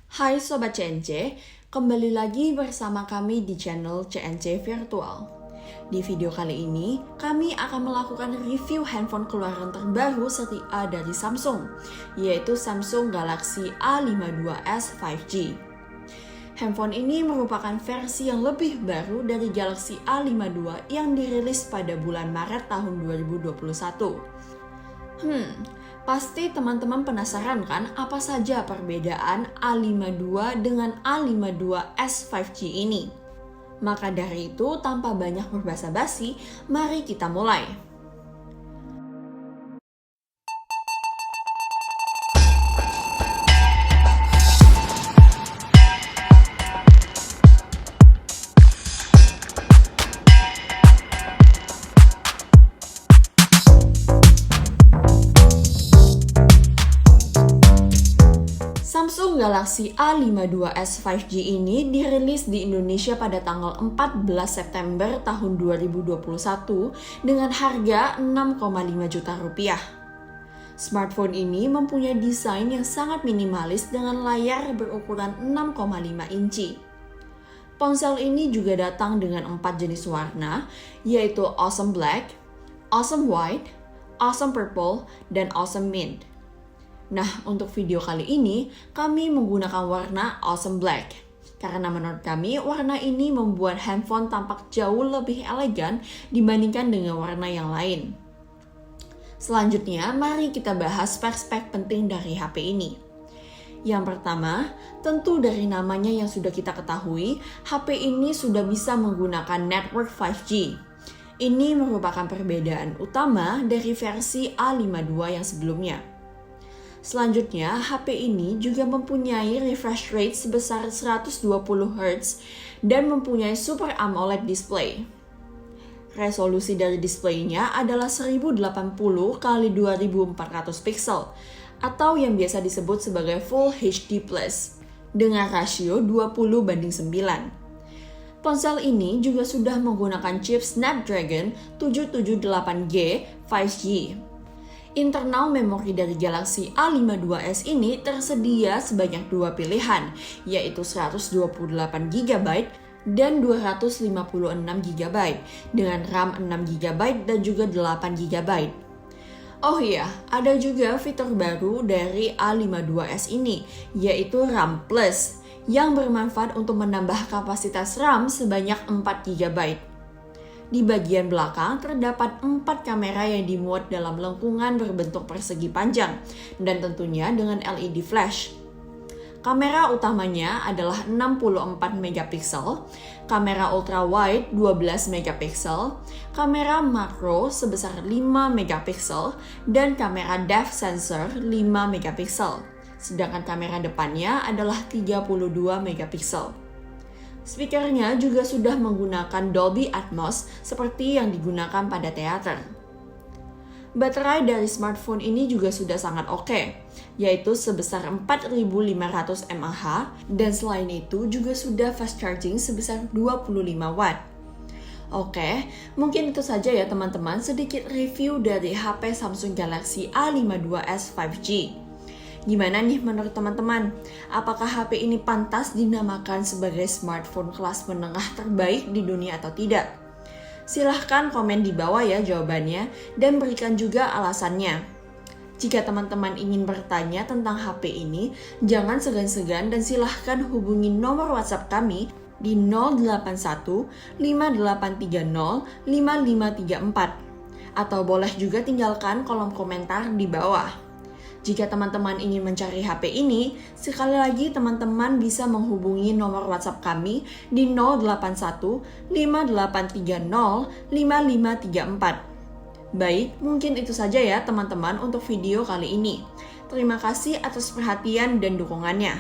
Hai Sobat CNC, kembali lagi bersama kami di channel CNC Virtual. Di video kali ini, kami akan melakukan review handphone keluaran terbaru seri A dari Samsung, yaitu Samsung Galaxy A52s 5G. Handphone ini merupakan versi yang lebih baru dari Galaxy A52 yang dirilis pada bulan Maret tahun 2021. Pasti teman-teman penasaran kan apa saja perbedaan A52 dengan A52s 5G ini? Maka dari itu, tanpa banyak berbasa-basi, mari kita mulai. Samsung Galaxy A52s 5G ini dirilis di Indonesia pada tanggal 14 September tahun 2021 dengan harga 6,5 juta rupiah. Smartphone ini mempunyai desain yang sangat minimalis dengan layar berukuran 6,5 inci. Ponsel ini juga datang dengan 4 jenis warna, yaitu Awesome Black, Awesome White, Awesome Purple, dan Awesome Mint. Nah, untuk video kali ini, kami menggunakan warna Awesome Black. Karena menurut kami, warna ini membuat handphone tampak jauh lebih elegan dibandingkan dengan warna yang lain. Selanjutnya, mari kita bahas spek-spek penting dari HP ini. Yang pertama, tentu dari namanya yang sudah kita ketahui, HP ini sudah bisa menggunakan network 5G. Ini merupakan perbedaan utama dari versi A52 yang sebelumnya. Selanjutnya, HP ini juga mempunyai refresh rate sebesar 120 Hz dan mempunyai Super AMOLED display. Resolusi dari displaynya adalah 1080 x 2400 pixel atau yang biasa disebut sebagai Full HD+, dengan rasio 20:9. Ponsel ini juga sudah menggunakan chip Snapdragon 778G 5G. Internal memori dari Galaxy A52s ini tersedia sebanyak dua pilihan, yaitu 128GB dan 256GB dengan RAM 6GB dan juga 8GB. Oh iya, ada juga fitur baru dari A52s ini, yaitu RAM Plus, yang bermanfaat untuk menambah kapasitas RAM sebanyak 4GB. Di bagian belakang terdapat 4 kamera yang dimuat dalam lengkungan berbentuk persegi panjang dan tentunya dengan LED flash. Kamera utamanya adalah 64 megapiksel, kamera ultra wide 12 megapiksel, kamera makro sebesar 5 megapiksel, dan kamera depth sensor 5 megapiksel. Sedangkan kamera depannya adalah 32 megapiksel. Speakernya juga sudah menggunakan Dolby Atmos seperti yang digunakan pada teater. Baterai dari smartphone ini juga sudah sangat oke, yaitu sebesar 4500 mAh dan selain itu juga sudah fast charging sebesar 25 watt. Oke, mungkin itu saja ya teman-teman sedikit review dari HP Samsung Galaxy A52s 5G. Gimana nih menurut teman-teman? Apakah HP ini pantas dinamakan sebagai smartphone kelas menengah terbaik di dunia atau tidak? Silahkan komen di bawah ya jawabannya dan berikan juga alasannya. Jika teman-teman ingin bertanya tentang HP ini, jangan segan-segan dan silahkan hubungi nomor WhatsApp kami di 081 5830 5534 atau boleh juga tinggalkan kolom komentar di bawah. Jika teman-teman ingin mencari HP ini, sekali lagi teman-teman bisa menghubungi nomor WhatsApp kami di 081 5830 5534. Baik, mungkin itu saja ya teman-teman untuk video kali ini. Terima kasih atas perhatian dan dukungannya.